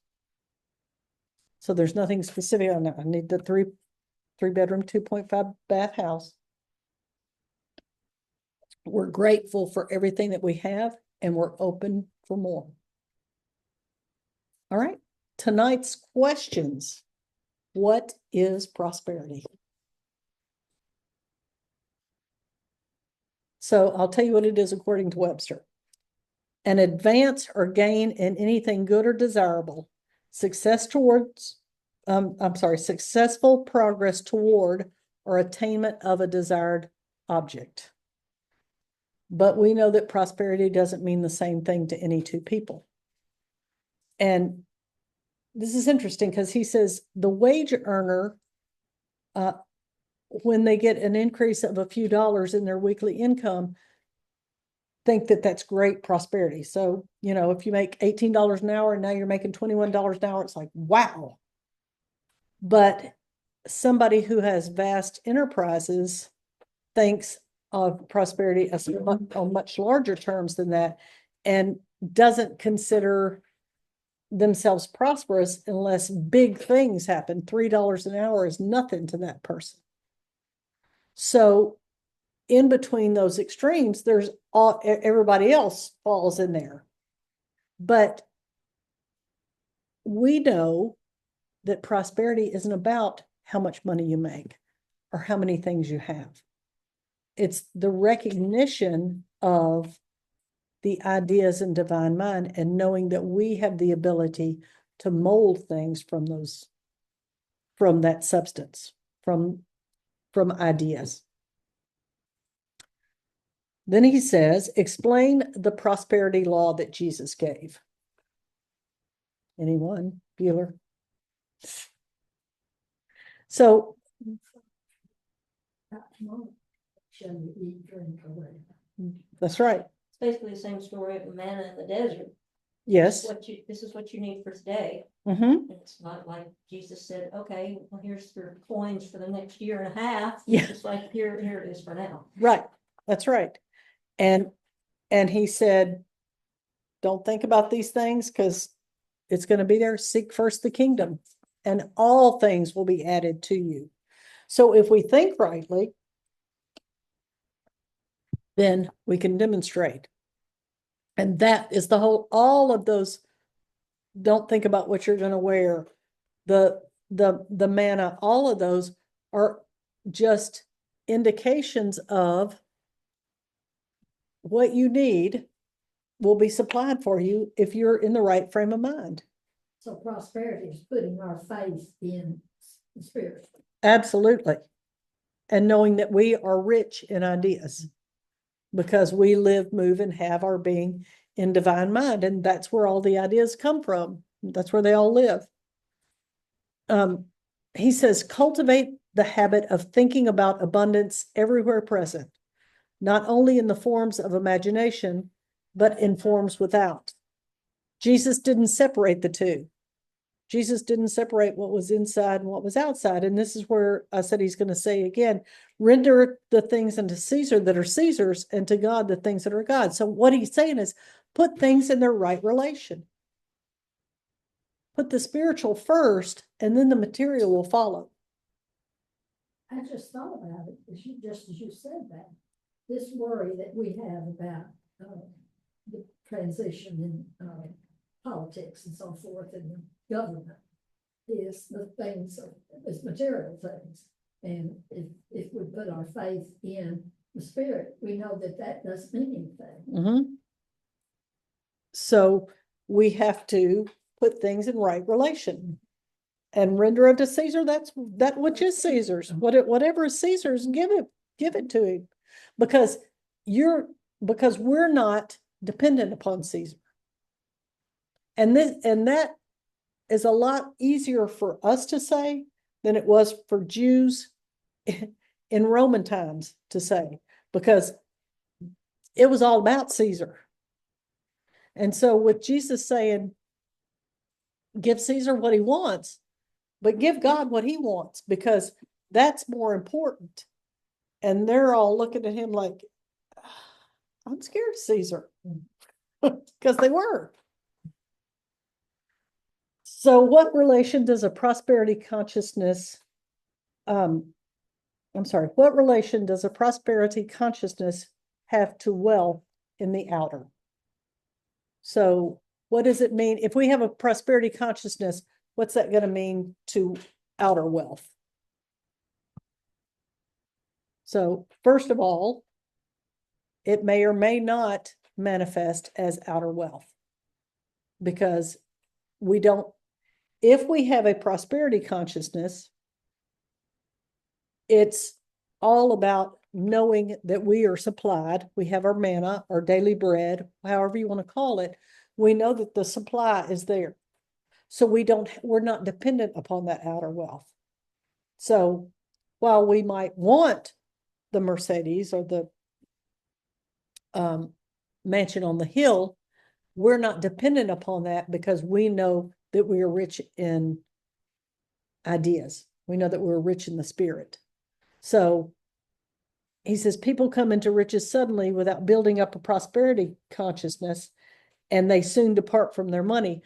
[SPEAKER 1] So there's nothing specific on that. I need the three-bedroom, 2.5 bath house. We're grateful for everything that we have, and we're open for more. All right, tonight's questions. What is prosperity? So I'll tell you what it is according to Webster. An advance or gain in anything good or desirable, successful progress toward or attainment of a desired object. But we know that prosperity doesn't mean the same thing to any two people. And this is interesting because he says the wage earner, when they get an increase of a few dollars in their weekly income, think that that's great prosperity. So, if you make $18 an hour and now you're making $21 an hour, it's like, wow. But somebody who has vast enterprises thinks of prosperity as on much larger terms than that, and doesn't consider themselves prosperous unless big things happen. $3 an hour is nothing to that person. So in between those extremes, there's everybody else falls in there. But we know that prosperity isn't about how much money you make or how many things you have. It's the recognition of the ideas in divine mind and knowing that we have the ability to mold things from that substance, from ideas. Then he says, explain the prosperity law that Jesus gave. Anyone? Bueller? So, that's right.
[SPEAKER 3] It's basically the same story of the manna in the desert.
[SPEAKER 1] Yes.
[SPEAKER 3] This is what you need for today.
[SPEAKER 1] Mm-hmm.
[SPEAKER 3] It's not like Jesus said, okay, well, here's your coins for the next year and a half.
[SPEAKER 1] Yeah.
[SPEAKER 3] It's like, here it is for now.
[SPEAKER 1] Right. That's right. And he said, don't think about these things because it's going to be there. Seek first the kingdom, and all things will be added to you. So if we think rightly, then we can demonstrate. And that is the whole, all of those, don't think about what you're gonna wear. The manna, all of those are just indications of what you need will be supplied for you if you're in the right frame of mind.
[SPEAKER 3] So prosperity is putting our faith in the spirit.
[SPEAKER 1] Absolutely. And knowing that we are rich in ideas because we live, move, and have our being in divine mind. And that's where all the ideas come from. That's where they all live. He says, cultivate the habit of thinking about abundance everywhere present, not only in the forms of imagination, but in forms without. Jesus didn't separate the two. Jesus didn't separate what was inside and what was outside. And this is where I said he's going to say again, render the things unto Caesar that are Caesar's, and to God the things that are God's. So what he's saying is put things in their right relation. Put the spiritual first, and then the material will follow.
[SPEAKER 3] I just thought about it, just as you said that, this worry that we have about the transition in politics and so forth and the government is the things, is material things. And if we put our faith in the spirit, we know that that doesn't mean anything.
[SPEAKER 1] So we have to put things in right relation. And render unto Caesar that which is Caesar's. Whatever is Caesar's, give it to him. Because we're not dependent upon Caesar. And that is a lot easier for us to say than it was for Jews in Roman times to say, because it was all about Caesar. And so with Jesus saying, give Caesar what he wants, but give God what he wants, because that's more important. And they're all looking at him like, I'm scared of Caesar, because they were. So what relation does a prosperity consciousness, what relation does a prosperity consciousness have to wealth in the outer? So what does it mean? If we have a prosperity consciousness, what's that going to mean to outer wealth? So first of all, it may or may not manifest as outer wealth, because we don't, if we have a prosperity consciousness, it's all about knowing that we are supplied. We have our manna, our daily bread, however you want to call it. We know that the supply is there. So we're not dependent upon that outer wealth. So while we might want the Mercedes or the mansion on the hill, we're not dependent upon that, because we know that we are rich in ideas. We know that we're rich in the spirit. So he says, people come into riches suddenly without building up a prosperity consciousness, and they soon depart from their money.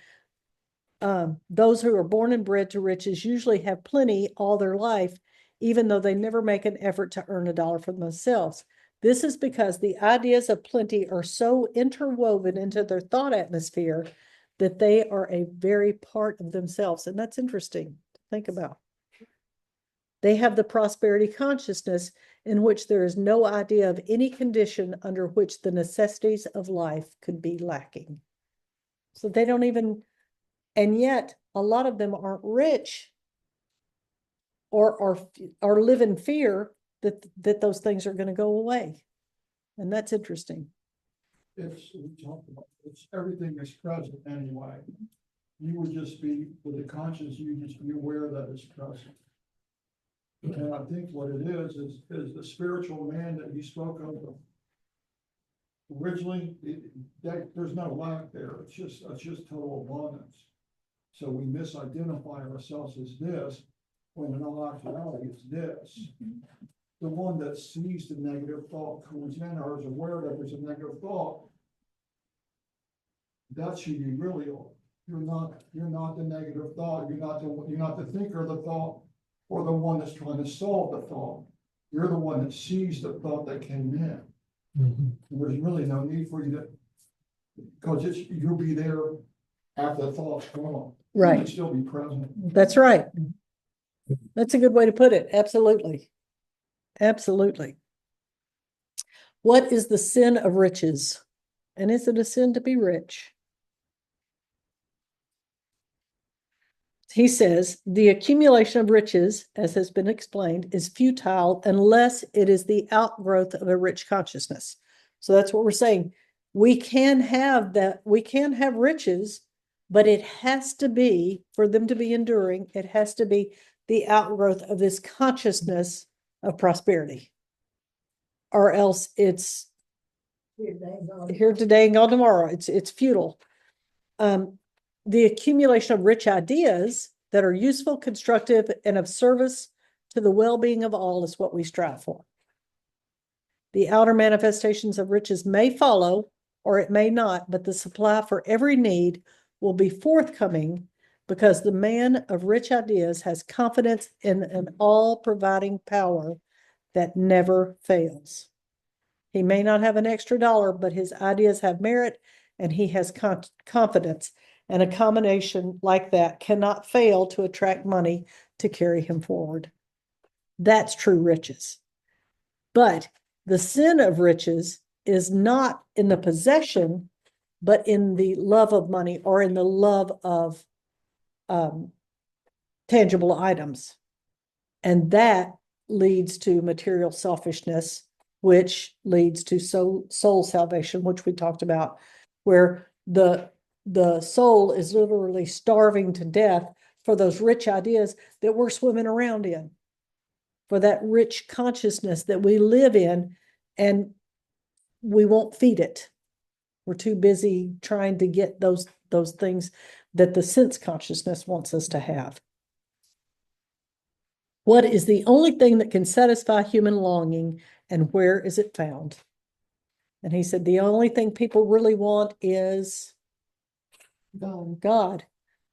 [SPEAKER 1] Those who are born and bred to riches usually have plenty all their life, even though they never make an effort to earn a dollar for themselves. This is because the ideas of plenty are so interwoven into their thought atmosphere that they are a very part of themselves. And that's interesting to think about. They have the prosperity consciousness in which there is no idea of any condition under which the necessities of life could be lacking. So they don't even, and yet a lot of them aren't rich or live in fear that those things are going to go away. And that's interesting.
[SPEAKER 2] It's everything is present anyway. You would just be, with the conscience, you just be aware that it's present. And I think what it is the spiritual man that you spoke of. Originally, there's no lack there. It's just total abundance. So we misidentify ourselves as this, when in all actuality it's this. The one that sees the negative thought comes in, or is aware that there's a negative thought, that's who you really are. You're not the negative thought. You're not the thinker of the thought, or the one that's trying to solve the thought. You're the one that sees the thought that came in. And there's really no need for you Cause you'll be there after the thought's gone.
[SPEAKER 1] Right.
[SPEAKER 2] You'll still be present.
[SPEAKER 1] That's right. That's a good way to put it. Absolutely. Absolutely. What is the sin of riches? And is it a sin to be rich? He says, the accumulation of riches, as has been explained, is futile unless it is the outgrowth of a rich consciousness. So that's what we're saying. We can have that, we can have riches, but it has to be, for them to be enduring, it has to be the outgrowth of this consciousness of prosperity. Or else it's here today and gone tomorrow. It's futile. The accumulation of rich ideas that are useful, constructive, and of service to the well-being of all is what we strive for. The outer manifestations of riches may follow, or it may not, but the supply for every need will be forthcoming because the man of rich ideas has confidence in an all-providing power that never fails. He may not have an extra dollar, but his ideas have merit and he has confidence. And a combination like that cannot fail to attract money to carry him forward. That's true riches. But the sin of riches is not in the possession, but in the love of money or in the love of tangible items. And that leads to material selfishness, which leads to soul salvation, which we talked about, where the soul is literally starving to death for those rich ideas that we're swimming around in, for that rich consciousness that we live in, and we won't feed it. We're too busy trying to get those things that the sense consciousness wants us to have. What is the only thing that can satisfy human longing, and where is it found? And he said, the only thing people really want is God.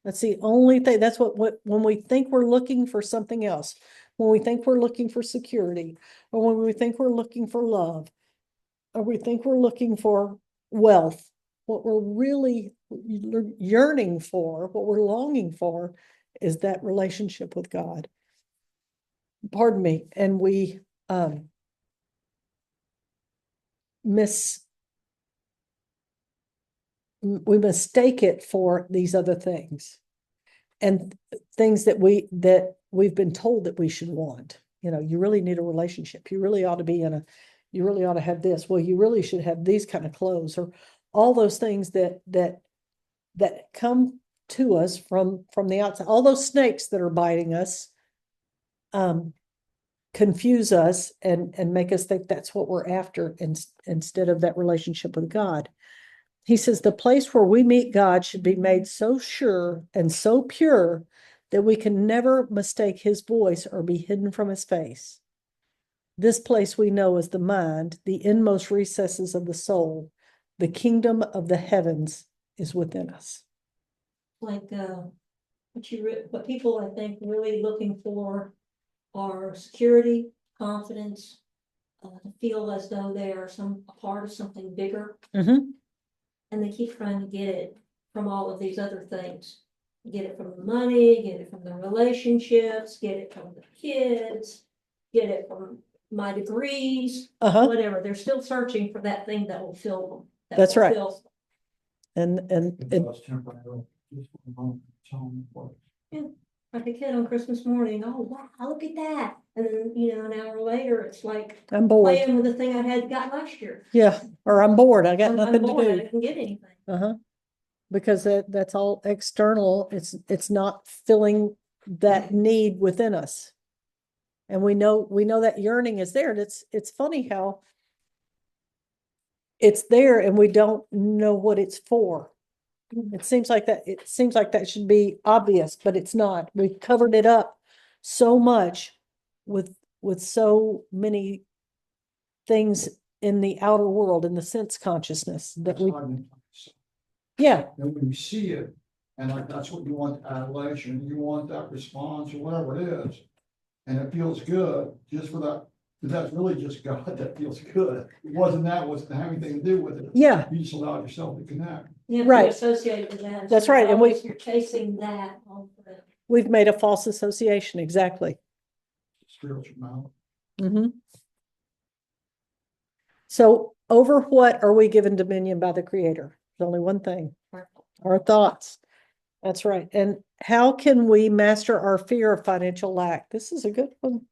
[SPEAKER 1] That's the only thing. That's what when we think we're looking for something else, when we think we're looking for security, or when we think we're looking for love, or we think we're looking for wealth, what we're really yearning for, what we're longing for, is that relationship with God. Pardon me. And we mistake it for these other things, and things that we've been told that we should want. You know, you really need a relationship. You really ought to be you really ought to have this. Well, you really should have these kind of clothes, or all those things that come to us from the outside. All those snakes that are biting us, confuse us and make us think that's what we're after, instead of that relationship with God. He says the place where we meet God should be made so sure and so pure that we can never mistake his voice or be hidden from his face. This place we know as the mind, the inmost recesses of the soul. The kingdom of the heavens is within us.
[SPEAKER 4] Like what people I think really looking for are security, confidence, to feel as though they are a part of something bigger.
[SPEAKER 1] Mm-hmm.
[SPEAKER 4] And they keep trying to get it from all of these other things. Get it from the money, get it from the relationships, get it from the kids, get it from my degrees, whatever. They're still searching for that thing that will fill them.
[SPEAKER 1] That's right.
[SPEAKER 2] It was temporary, just for a moment, time, place.
[SPEAKER 4] Like a kid on Christmas morning, oh wow, look at that. And then, an hour later, it's like
[SPEAKER 1] I'm bored.
[SPEAKER 4] playing with the thing I got last year.
[SPEAKER 1] Yeah, or I'm bored. I got nothing
[SPEAKER 4] I'm bored,
[SPEAKER 1] to
[SPEAKER 4] I
[SPEAKER 1] do.
[SPEAKER 4] didn't get anything.
[SPEAKER 1] Because that's all external. It's not filling that need within us. And we know that yearning is there. And it's funny how it's there and we don't know what it's for. It seems like that should be obvious, but it's not. We've covered it up so much with so many things in the outer world, in the sense consciousness that we, yeah.
[SPEAKER 2] And when you see it, and like that's what you want, adulation, you want that response or whatever it is, and it feels good just for that That's really just God that feels good. It wasn't have anything to do with it.
[SPEAKER 1] Yeah,
[SPEAKER 2] You just allowed yourself to connect.
[SPEAKER 4] You have to
[SPEAKER 1] Right.
[SPEAKER 4] associate with that.
[SPEAKER 1] That's
[SPEAKER 4] So
[SPEAKER 1] right, and we-
[SPEAKER 4] always you're chasing that all the way.
[SPEAKER 1] we've made a false association, exactly.
[SPEAKER 2] Spiritual mouth.
[SPEAKER 1] Mhm. So over what are we given dominion by the Creator? There's only one thing, our thoughts. That's right. And how can we master our fear of financial lack? This is a good one.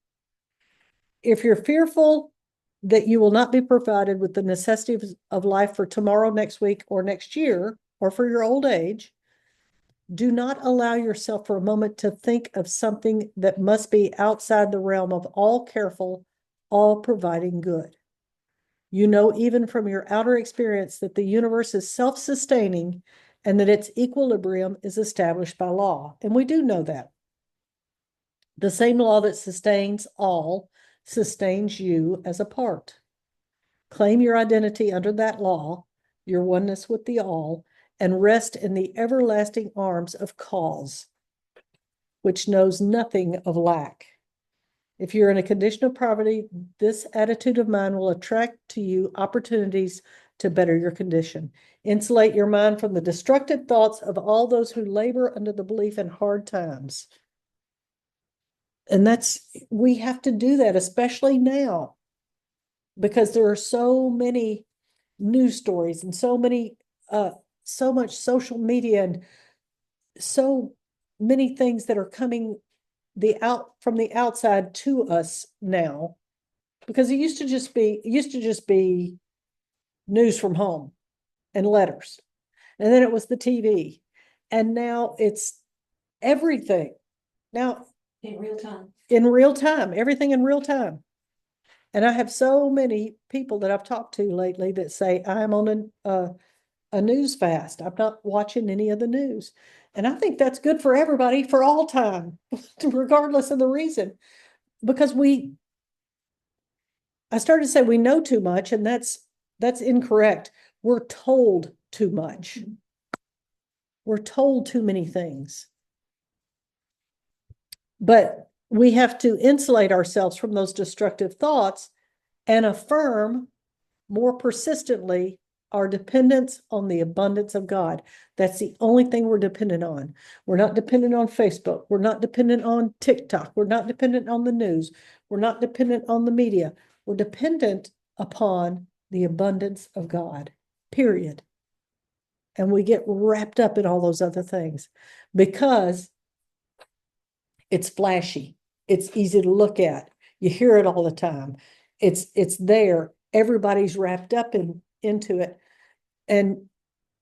[SPEAKER 1] If you're fearful that you will not be provided with the necessities of life for tomorrow, next week, or next year, or for your old age, do not allow yourself for a moment to think of something that must be outside the realm of all careful, all providing good. You know, even from your outer experience, that the universe is self-sustaining and that its equilibrium is established by law. And we do know that. The same law that sustains all sustains you as a part. Claim your identity under that law, your oneness with the all, and rest in the everlasting arms of cause, which knows nothing of lack. If you're in a condition of poverty, this attitude of mind will attract to you opportunities to better your condition. Insulate your mind from the destructive thoughts of all those who labor under the belief in hard times. And we have to do that, especially now, because there are so many news stories and so much social media and so many things that are coming from the outside to us now, because it used to just be news from home and letters, and then it was the TV, and now it's everything now
[SPEAKER 4] In real time.
[SPEAKER 1] in real time, everything in real time. And I have so many people that I've talked to lately that say I'm on a news fast. I'm not watching any of the news. And I think that's good for everybody for all time, regardless of the reason. Because I started to say we know too much, and that's incorrect. We're told too much. We're told too many things. But we have to insulate ourselves from those destructive thoughts and affirm more persistently our dependence on the abundance of God. That's the only thing we're dependent on. We're not dependent on Facebook. We're not dependent on TikTok. We're not dependent on the news. We're not dependent on the media. We're dependent upon the abundance of God, period. And we get wrapped up in all those other things because it's flashy. It's easy to look at. You hear it all the time. It's there. Everybody's wrapped up into it. And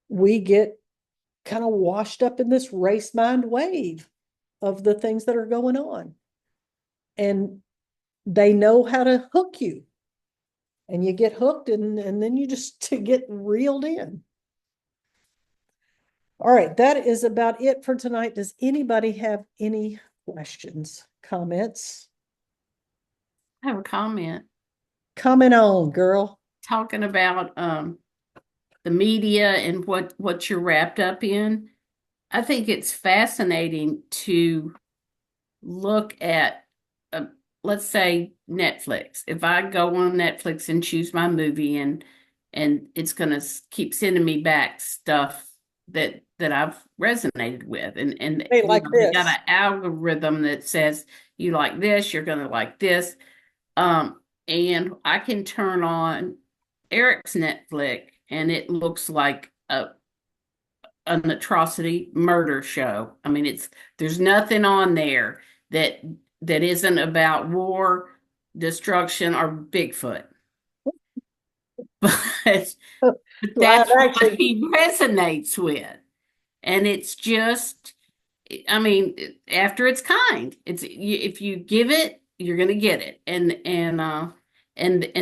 [SPEAKER 1] we get kind of washed up in this race mind wave of the things that are going on. And they know how to hook you. And you get hooked and then you just to get reeled in. All right, that is about it for tonight. Does anybody have any questions, comments?
[SPEAKER 5] I have a comment
[SPEAKER 1] Comment on, girl.
[SPEAKER 5] talking about the media and what you're wrapped up in. I think it's fascinating to look at, let's say Netflix. If I go on Netflix and choose my movie and it's going to keep sending me back stuff that I've resonated with, and
[SPEAKER 1] Hey, like
[SPEAKER 5] they got
[SPEAKER 1] this.
[SPEAKER 5] an algorithm that says you like this, you're going to like this. And I can turn on Eric's Netflix and it looks like an atrocity murder show. I mean, there's nothing on there that isn't about war, destruction, or Bigfoot. But
[SPEAKER 1] Live
[SPEAKER 5] that's what
[SPEAKER 1] action.
[SPEAKER 5] he resonates with. And it's just, I mean, after it's kind. If you give it, you're gonna get it. And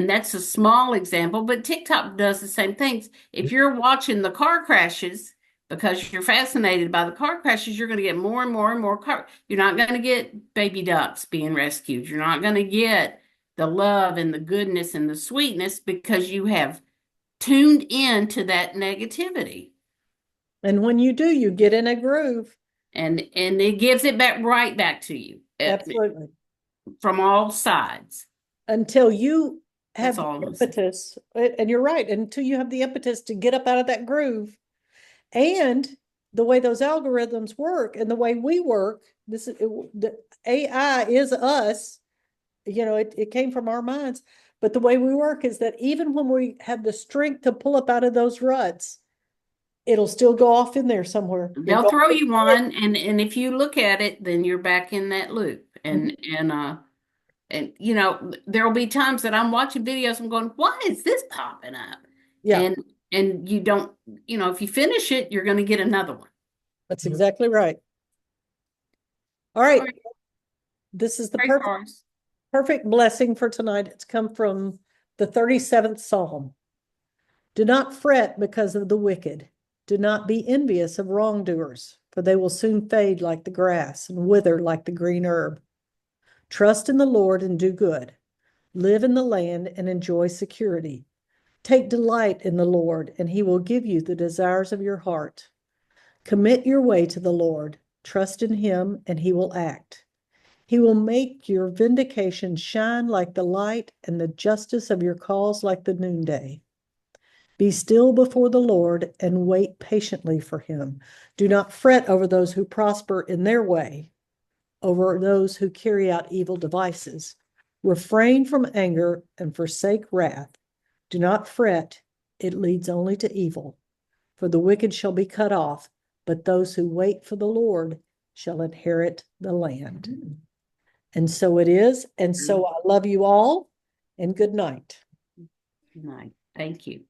[SPEAKER 5] that's a small example, but TikTok does the same things. If you're watching the car crashes because you're fascinated by the car crashes, you're gonna get more and more and more car. You're not gonna get baby ducks being rescued. You're not gonna get the love and the goodness and the sweetness because you have tuned in to that negativity.
[SPEAKER 1] And when you do, you get in a groove.
[SPEAKER 5] And it gives it back right back to you
[SPEAKER 1] Absolutely.
[SPEAKER 5] from all sides.
[SPEAKER 1] until you have
[SPEAKER 5] That's
[SPEAKER 1] the
[SPEAKER 5] all I'm saying.
[SPEAKER 1] impetus, and you're right, until you have the impetus to get up out of that groove. And the way those algorithms work and the way we work, the AI is us, it came from our minds. But the way we work is that even when we have the strength to pull up out of those ruts, it'll still go off in there somewhere.
[SPEAKER 5] They'll throw you one, and if you look at it, then you're back in that loop. And there'll be times that I'm watching videos and going, why is this popping up?
[SPEAKER 1] Yeah,
[SPEAKER 5] And you don't, if you finish it, you're going to get another one.
[SPEAKER 1] that's exactly right. All
[SPEAKER 5] All
[SPEAKER 1] right,
[SPEAKER 5] right,
[SPEAKER 1] this is the
[SPEAKER 5] great, Forrest.
[SPEAKER 1] perfect blessing for tonight. It's come from the 37th Psalm. Do not fret because of the wicked. Do not be envious of wrongdoers, for they will soon fade like the grass and wither like the green herb. Trust in the Lord and do good. Live in the land and enjoy security. Take delight in the Lord, and he will give you the desires of your heart. Commit your way to the Lord. Trust in him, and he will act. He will make your vindication shine like the light and the justice of your cause like the noonday. Be still before the Lord and wait patiently for him. Do not fret over those who prosper in their way, over those who carry out evil devices. Refrain from anger and forsake wrath. Do not fret, it leads only to evil. For the wicked shall be cut off, but those who wait for the Lord shall inherit the land. And so it is. And so I love you all, and good night.
[SPEAKER 5] Good night. Thank you.